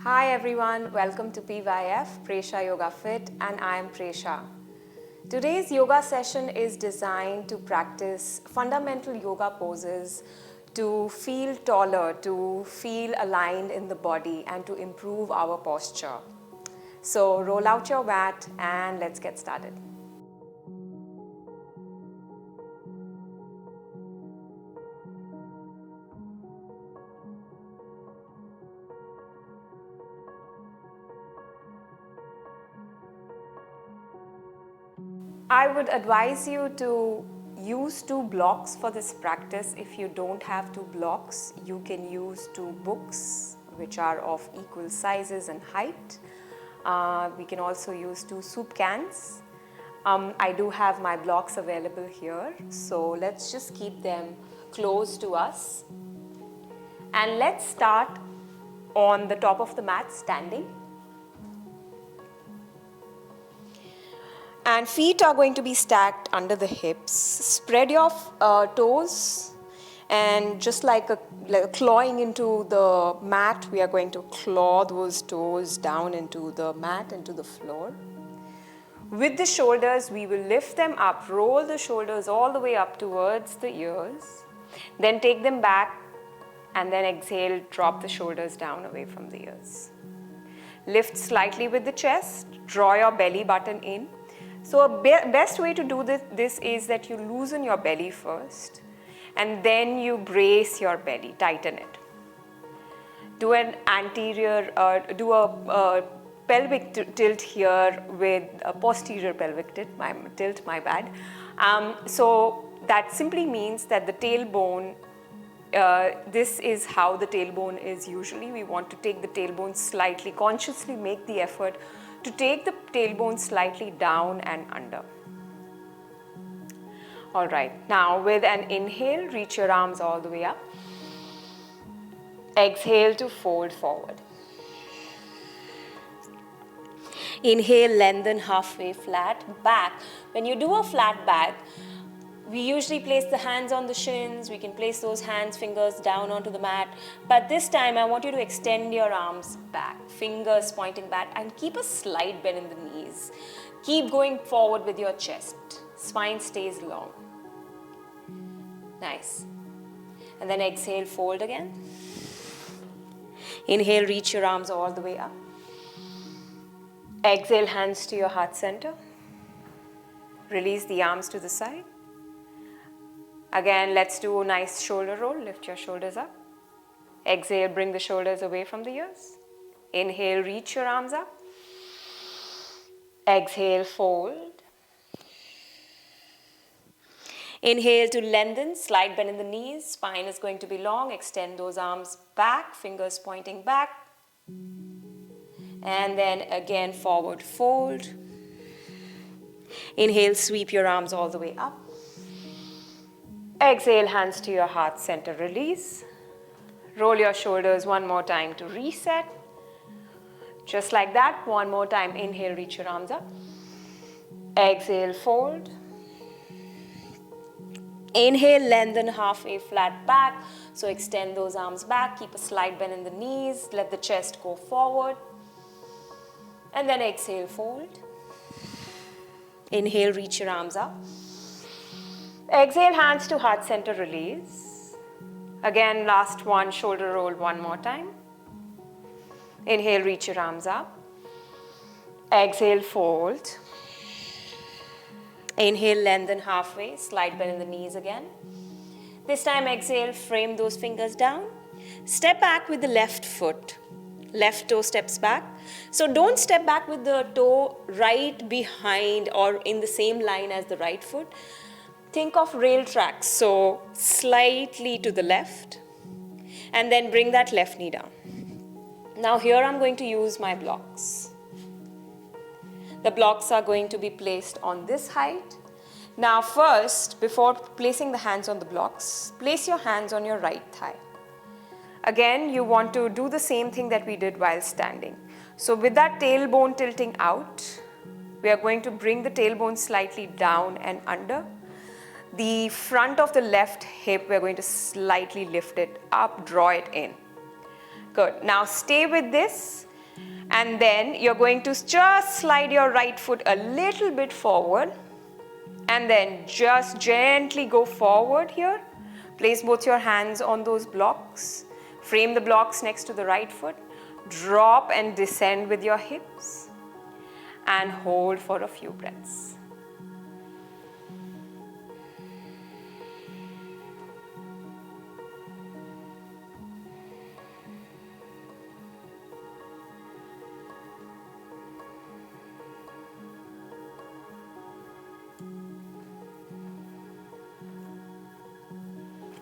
Hi everyone, welcome to PYF, Presha Yoga Fit, and I am Presha. Today's yoga session is designed to practice fundamental yoga poses to feel taller, to feel aligned in the body, and to improve our posture. So roll out your mat and let's get started. I would advise you to use 2 blocks for this practice. If you don't have 2 blocks, you can use 2 books which are of equal sizes and height. We can also use 2 soup cans. I do have my blocks available here, so let's just keep them close to us. And let's start on the top of the mat standing. And feet are going to be stacked under the hips. Spread your toes, and just like clawing into the mat, we are going to claw those toes down into the mat, into the floor. With the shoulders, we will lift them up, roll the shoulders all the way up towards the ears, then take them back, and then exhale, drop the shoulders down away from the ears. Lift slightly with the chest, draw your belly button in. So a best way to do this is that you loosen your belly first and then you brace your belly, tighten it. Do an anterior, do a pelvic tilt here with a posterior pelvic tilt, my bad. So that simply means that the tailbone, this is how the tailbone is usually. We want to take the tailbone slightly, consciously make the effort to take the tailbone slightly down and under. All right, now with an inhale, reach your arms all the way up. Exhale to fold forward. Inhale, lengthen halfway flat back. When you do a flat back, we usually place the hands on the shins. We can place those hands, fingers down onto the mat. But this time, I want you to extend your arms back, fingers pointing back, and keep a slight bend in the knees. Keep going forward with your chest. Spine stays long. Nice. And then exhale, fold again. Inhale, reach your arms all the way up. Exhale, hands to your heart center. Release the arms to the side. Again, let's do a nice shoulder roll. Lift your shoulders up. Exhale, bring the shoulders away from the ears. Inhale, reach your arms up. Exhale, fold. Inhale to lengthen, slight bend in the knees. Spine is going to be long. Extend those arms back, fingers pointing back. And then again, forward fold. Inhale, sweep your arms all the way up. Exhale, hands to your heart center, release. Roll your shoulders one more time to reset. Just like that, one more time. Inhale, reach your arms up. Exhale, fold. Inhale, lengthen halfway flat back. So extend those arms back. Keep a slight bend in the knees. Let the chest go forward. And then exhale, fold. Inhale, reach your arms up. Exhale, hands to heart center, release. Again, last one, shoulder roll one more time. Inhale, reach your arms up. Exhale, fold. Inhale, lengthen halfway, slight bend in the knees again. This time, exhale, frame those fingers down. Step back with the left foot. Left toe steps back. So don't step back with the toe right behind or in the same line as the right foot. Think of rail tracks, so slightly to the left, and then bring that left knee down. Now here I'm going to use my blocks. The blocks are going to be placed on this height. Now first, before placing the hands on the blocks, place your hands on your right thigh. Again, you want to do the same thing that we did while standing. So with that tailbone tilting out, we are going to bring the tailbone slightly down and under. The front of the left hip, we're going to slightly lift it up, draw it in. Good. Now stay with this And then you're going to just slide your right foot a little bit forward and then just gently go forward here. Place both your hands on those blocks. Frame the blocks next to the right foot. Drop and descend with your hips and hold for a few breaths.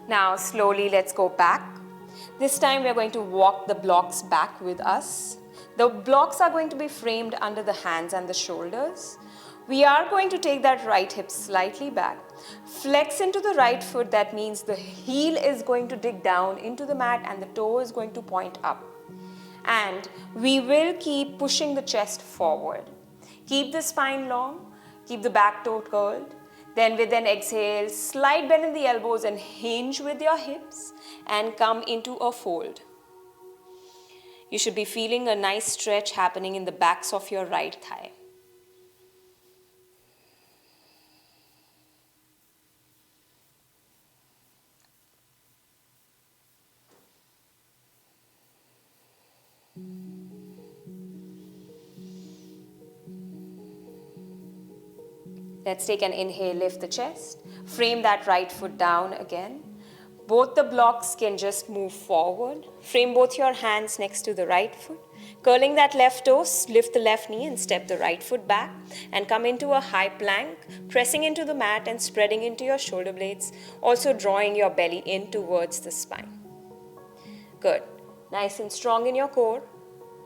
Now slowly let's go back. This time we are going to walk the blocks back with us. The blocks are going to be framed under the hands and the shoulders. We are going to take that right hip slightly back. Flex into the right foot, that means the heel is going to dig down into the mat and the toe is going to point up. And we will keep pushing the chest forward. Keep the spine long, keep the back toe curled. Then with an exhale, slight bend in the elbows and hinge with your hips and come into a fold. You should be feeling a nice stretch happening in the backs of your right thigh. Let's take an inhale, lift the chest, frame that right foot down again. Both the blocks can just move forward. Frame both your hands next to the right foot. Curling that left toe, lift the left knee and step the right foot back and come into a high plank, pressing into the mat and spreading into your shoulder blades, also drawing your belly in towards the spine. Good. Nice and strong in your core.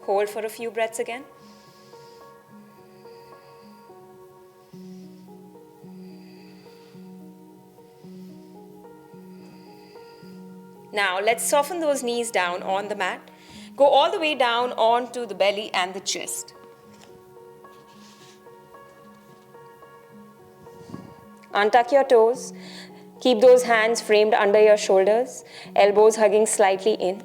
Hold for a few breaths again. Now let's soften those knees down on the mat. Go all the way down onto the belly and the chest. Untuck your toes. Keep those hands framed under your shoulders, elbows hugging slightly in.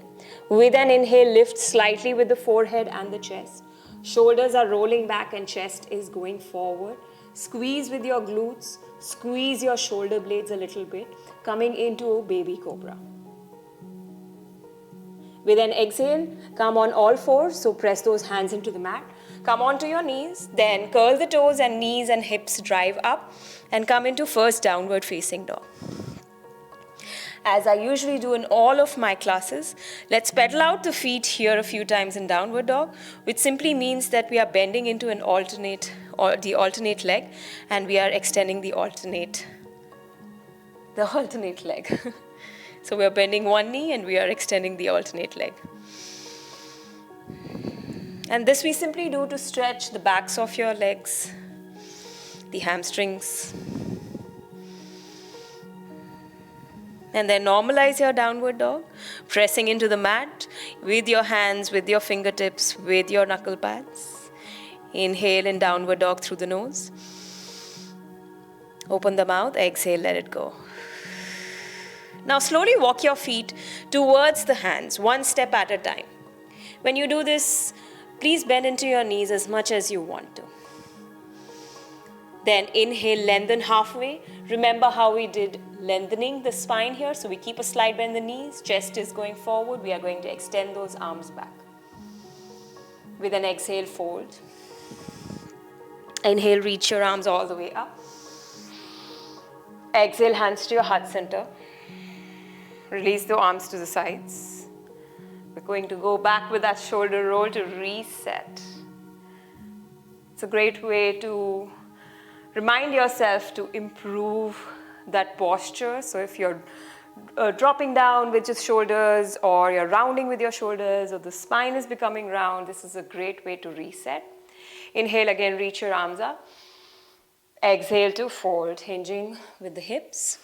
With an inhale, lift slightly with the forehead and the chest. Shoulders are rolling back and chest is going forward. Squeeze with your glutes. Squeeze your shoulder blades a little bit, coming into a baby cobra. With an exhale, come on all fours, so press those hands into the mat. Come onto your knees, then curl the toes and knees and hips drive up and come into first downward facing dog. As I usually do in all of my classes, let's pedal out the feet here a few times in downward dog, which simply means that we are bending into the alternate leg and we are extending the alternate leg. So we are bending one knee and we are extending the alternate leg. And this we simply do to stretch the backs of your legs, the hamstrings. And then normalize your downward dog, pressing into the mat with your hands, with your fingertips, with your knuckle pads. Inhale in downward dog through the nose. Open the mouth, exhale, let it go. Now slowly walk your feet towards the hands, one step at a time. When you do this, please bend into your knees as much as you want to. Then inhale, lengthen halfway. Remember how we did lengthening the spine here. So we keep a slight bend in the knees, chest is going forward. We are going to extend those arms back. With an exhale, fold. Inhale, reach your arms all the way up. Exhale, hands to your heart center. Release the arms to the sides. We're going to go back with that shoulder roll to reset. It's a great way to remind yourself to improve that posture. So if you're dropping down with just shoulders, or you're rounding with your shoulders, or the spine is becoming round, this is a great way to reset. Inhale again, reach your arms up. Exhale to fold, hinging with the hips.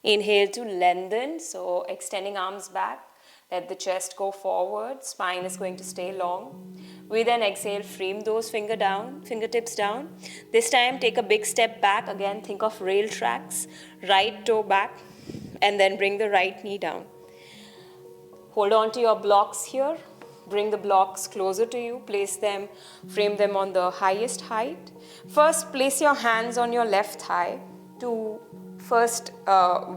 Inhale to lengthen, so extending arms back. Let the chest go forward, spine is going to stay long. With an exhale, frame those fingertips down. This time, take a big step back. Again, think of rail tracks. Right toe back, and then bring the right knee down. Hold on to your blocks here. bring the blocks closer to you, place them, frame them on the highest height. First, place your hands on your left thigh to first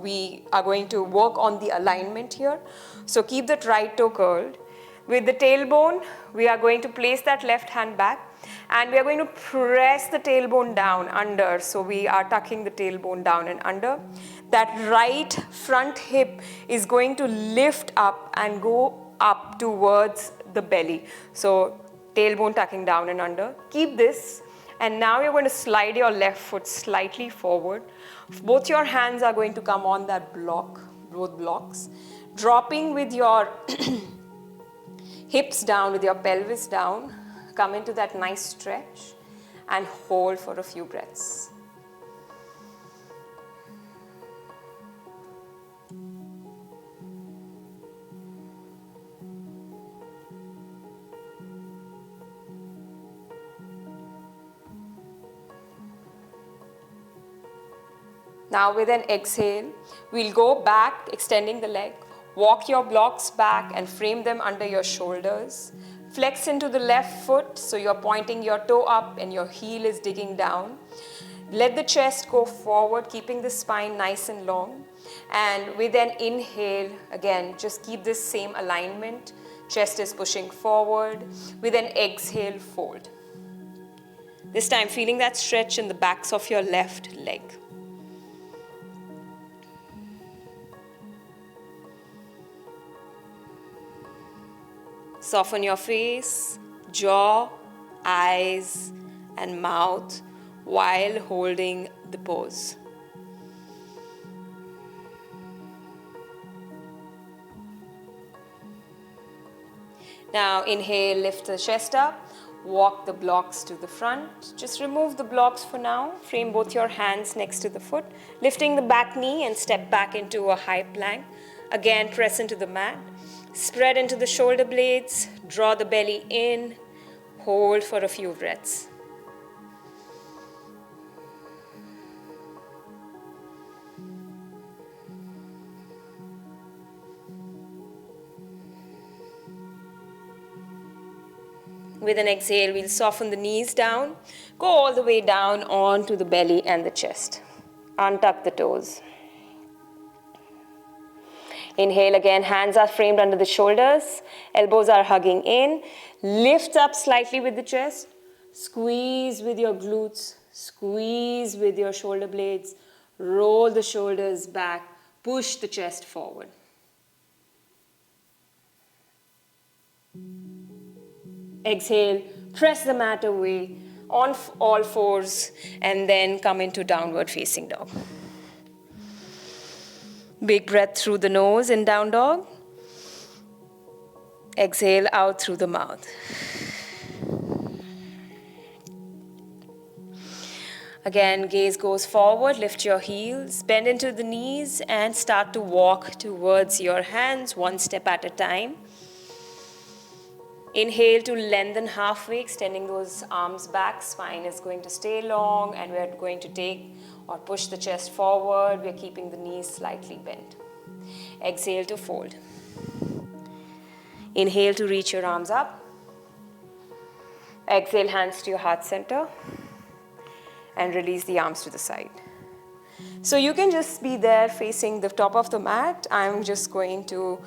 we are going to work on the alignment here. So keep that right toe curled. With the tailbone, we are going to place that left hand back and we are going to press the tailbone down under. So we are tucking the tailbone down and under. That right front hip is going to lift up and go up towards the belly. So tailbone tucking down and under. Keep this. And now you're going to slide your left foot slightly forward. Both your hands are going to come on that block, both blocks. Dropping with your hips down, with your pelvis down. Come into that nice stretch and hold for a few breaths. Now with an exhale, we'll go back, extending the leg. Walk your blocks back and frame them under your shoulders. Flex into the left foot, so you're pointing your toe up and your heel is digging down. Let the chest go forward, keeping the spine nice and long. And with an inhale, again, just keep this same alignment. Chest is pushing forward. With an exhale, fold. This time, feeling that stretch in the backs of your left leg. Soften your face, jaw, eyes, and mouth while holding the pose. Now inhale, lift the chest up, walk the blocks to the front. Just remove the blocks for now. Frame both your hands next to the foot, lifting the back knee and step back into a high plank. Again, press into the mat. Spread into the shoulder blades, draw the belly in, hold for a few breaths. With an exhale, we'll soften the knees down, go all the way down onto the belly and the chest. Untuck the toes. Inhale again, hands are framed under the shoulders, elbows are hugging in. Lift up slightly with the chest, squeeze with your glutes, squeeze with your shoulder blades, roll the shoulders back, push the chest forward. Exhale, press the mat away on all fours and then come into downward facing dog. Big breath through the nose in down dog. Exhale out through the mouth. Again, gaze goes forward, lift your heels, bend into the knees and start to walk towards your hands one step at a time. Inhale to lengthen halfway, extending those arms back. Spine is going to stay long and we're going to take or push the chest forward. We're keeping the knees slightly bent. Exhale to fold. Inhale to reach your arms up. Exhale, hands to your heart center. And release the arms to the side. So you can just be there facing the top of the mat. I'm just going to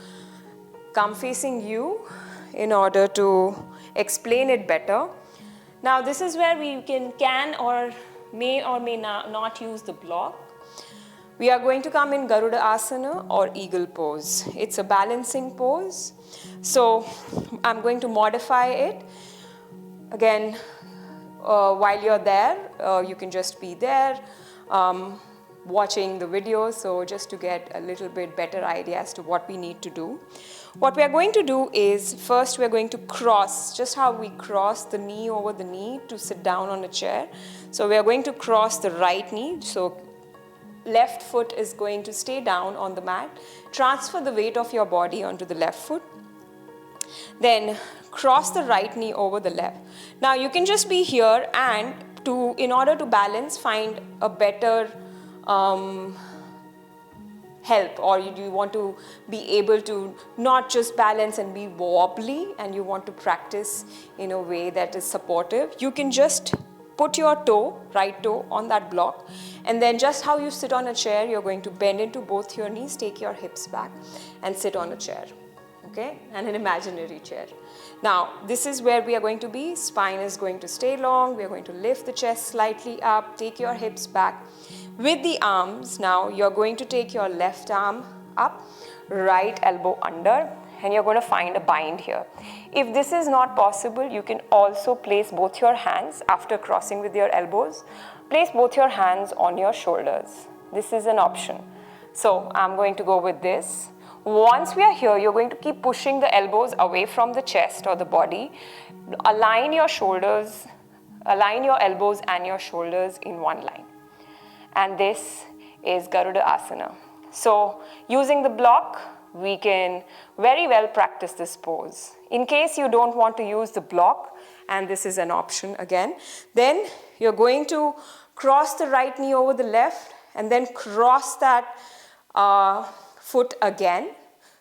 come facing you in order to explain it better. Now this is where we can or may not use the block. We are going to come in Garuda Asana or Eagle pose. It's a balancing pose. So I'm going to modify it. Again, while you're there, you can just be there watching the video, so just to get a little bit better idea as to what we need to do. What we are going to do is, first we're going to cross, just how we cross the knee over the knee to sit down on a chair. So we are going to cross the right knee, so left foot is going to stay down on the mat. Transfer the weight of your body onto the left foot. Then cross the right knee over the left. Now you can just be here and in order to balance, find a better help, or you want to be able to not just balance and be wobbly, and you want to practice in a way that is supportive, you can just put your toe, right toe, on that block, and then just how you sit on a chair, you're going to bend into both your knees, take your hips back, and sit on a chair, okay, and an imaginary chair. Now, this is where we are going to be. Spine is going to stay long. We are going to lift the chest slightly up, take your hips back. With the arms, now you're going to take your left arm up, right elbow under, and you're going to find a bind here. If this is not possible, you can also place both your hands after crossing with your elbows. Place both your hands on your shoulders. This is an option. So I'm going to go with this. Once we are here, you're going to keep pushing the elbows away from the chest or the body. Align your shoulders, align your elbows and your shoulders in one line. And this is Garuda Asana. So using the block, we can very well practice this pose. In case you don't want to use the block, and this is an option again, then you're going to cross the right knee over the left and then cross that foot again.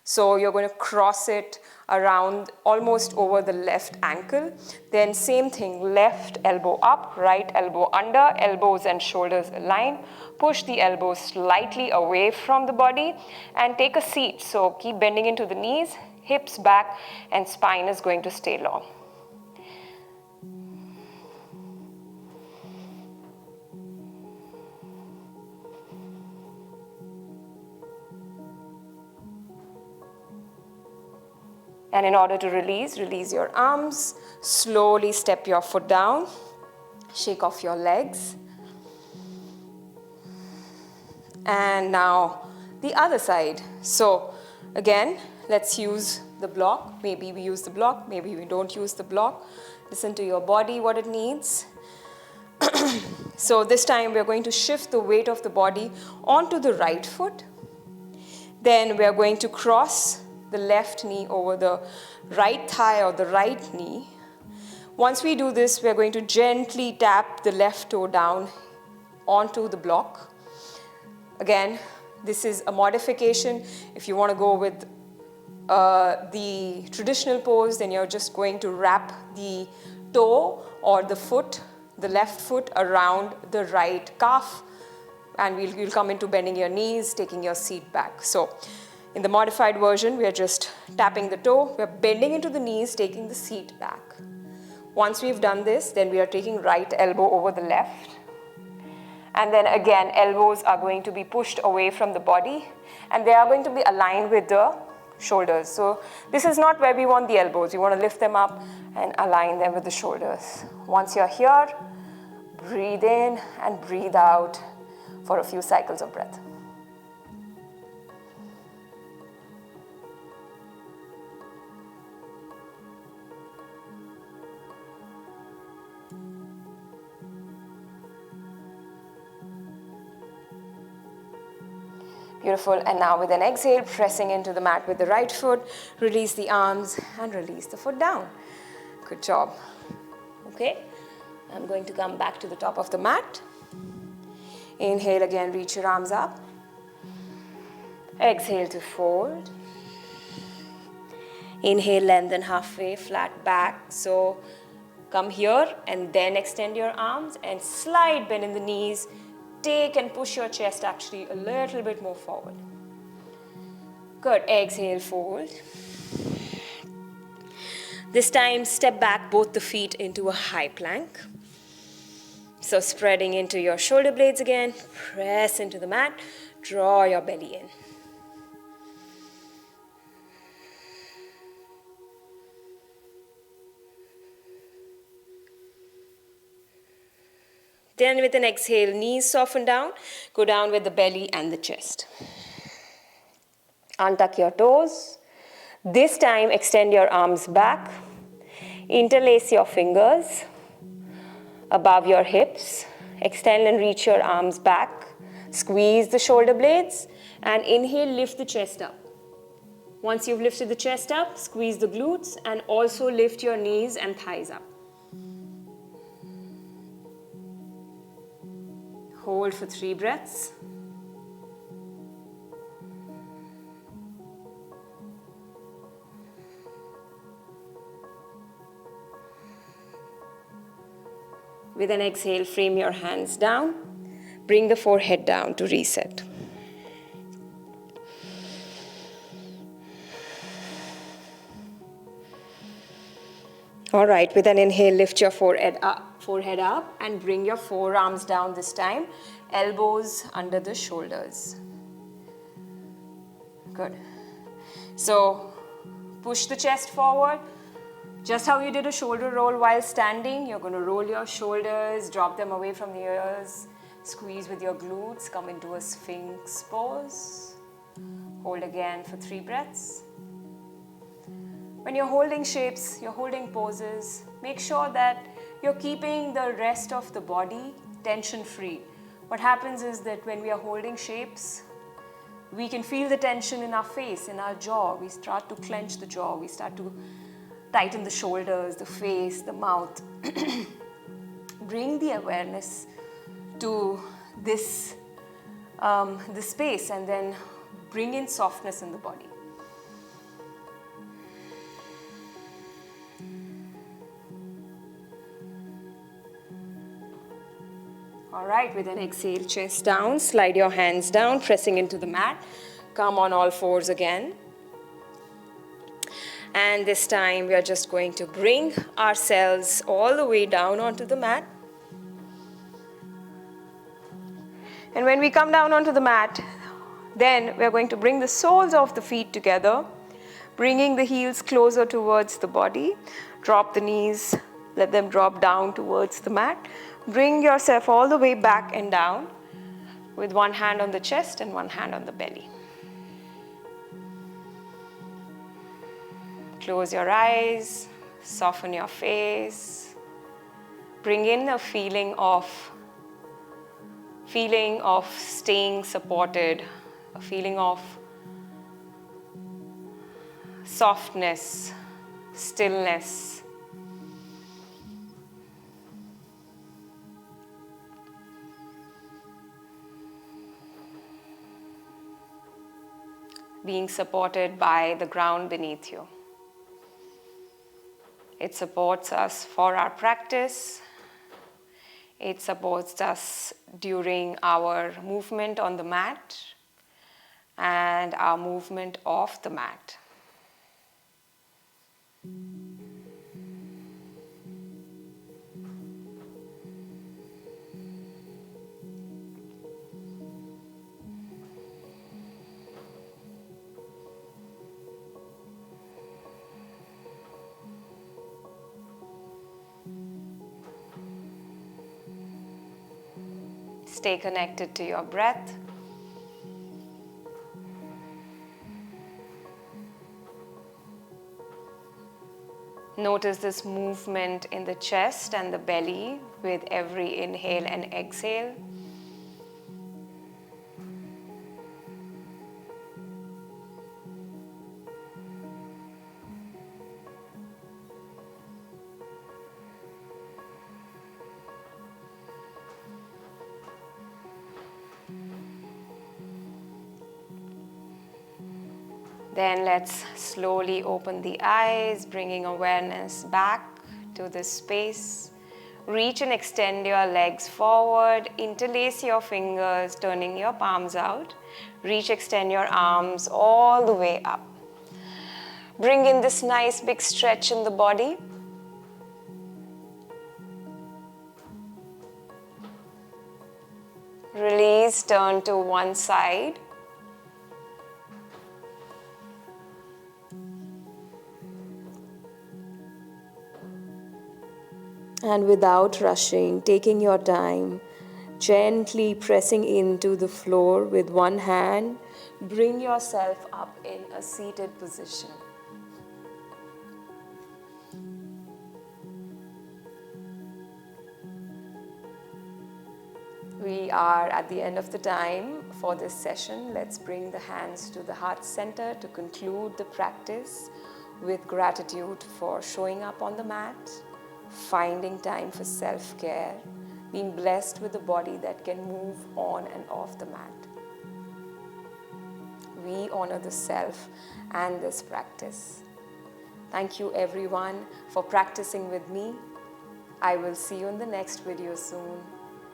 So you're going to cross it around almost over the left ankle. Then same thing, left elbow up, right elbow under, elbows and shoulders align. Push the elbows slightly away from the body and take a seat. So keep bending into the knees, hips back, and spine is going to stay long. And in order to release your arms, slowly step your foot down, shake off your legs. And now the other side. So again, let's use the block. Maybe we use the block, maybe we don't use the block. Listen to your body, what it needs. So this time we're going to shift the weight of the body onto the right foot. Then we're going to cross the left knee over the right thigh or the right knee. Once we do this, we're going to gently tap the left toe down onto the block. Again, this is a modification. If you want to go with the traditional pose, then you're just going to wrap the toe or the foot, the left foot, around the right calf, and you'll come into bending your knees, taking your seat back. So in the modified version, we are just tapping the toe, we're bending into the knees, taking the seat back. Once we've done this, then we are taking right elbow over the left. And then again, elbows are going to be pushed away from the body, and they are going to be aligned with the shoulders. So this is not where we want the elbows. You want to lift them up and align them with the shoulders. Once you're here, breathe in and breathe out for a few cycles of breath. Beautiful. And now with an exhale, pressing into the mat with the right foot, release the arms and release the foot down. Good job. Okay, I'm going to come back to the top of the mat. Inhale again, reach your arms up. Exhale to fold. Inhale, lengthen halfway, flat back. So come here and then extend your arms and slide, bend in the knees. Take and push your chest actually a little bit more forward. Good. Exhale, fold. This time, step back both the feet into a high plank. So spreading into your shoulder blades again. Press into the mat. Draw your belly in. Then with an exhale, knees soften down, go down with the belly and the chest. Untuck your toes. This time, extend your arms back. Interlace your fingers above your hips. Extend and reach your arms back. Squeeze the shoulder blades and inhale, lift the chest up. Once you've lifted the chest up, squeeze the glutes and also lift your knees and thighs up. Hold for 3 breaths. With an exhale, frame your hands down. Bring the forehead down to reset. All right, with an inhale, lift your forehead up and bring your forearms down this time. Elbows under the shoulders. Good. So push the chest forward. Just how you did a shoulder roll while standing, you're going to roll your shoulders, drop them away from the ears, squeeze with your glutes, come into a Sphinx pose. Hold again for 3 breaths. When you're holding shapes, you're holding poses, make sure that you're keeping the rest of the body tension-free. What happens is that when we are holding shapes, we can feel the tension in our face, in our jaw. We start to clench the jaw. We start to tighten the shoulders, the face, the mouth. Bring the awareness to this space and then bring in softness in the body. All right, with an exhale, chest down, slide your hands down, pressing into the mat. Come on all fours again. And this time we are just going to bring ourselves all the way down onto the mat. And when we come down onto the mat, then we are going to bring the soles of the feet together, bringing the heels closer towards the body. Drop the knees, let them drop down towards the mat. Bring yourself all the way back and down with one hand on the chest and one hand on the belly. Close your eyes, soften your face. Bring in a feeling of staying supported, a feeling of softness, stillness. Being supported by the ground beneath you. It supports us for our practice. It supports us during our movement on the mat and our movement off the mat. Stay connected to your breath. Notice this movement in the chest and the belly with every inhale and exhale. Then let's slowly open the eyes, bringing awareness back to this space. Reach and extend your legs forward. Interlace your fingers, turning your palms out. Reach, extend your arms all the way up. Bring in this nice big stretch in the body. Release, turn to one side. And without rushing, taking your time, gently pressing into the floor with one hand, bring yourself up in a seated position. We are at the end of the time for this session. Let's bring the hands to the heart center to conclude the practice with gratitude for showing up on the mat, finding time for self-care, being blessed with a body that can move on and off the mat. We honor the self and this practice. Thank you everyone for practicing with me. I will see you in the next video soon.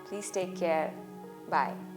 Please take care. Bye.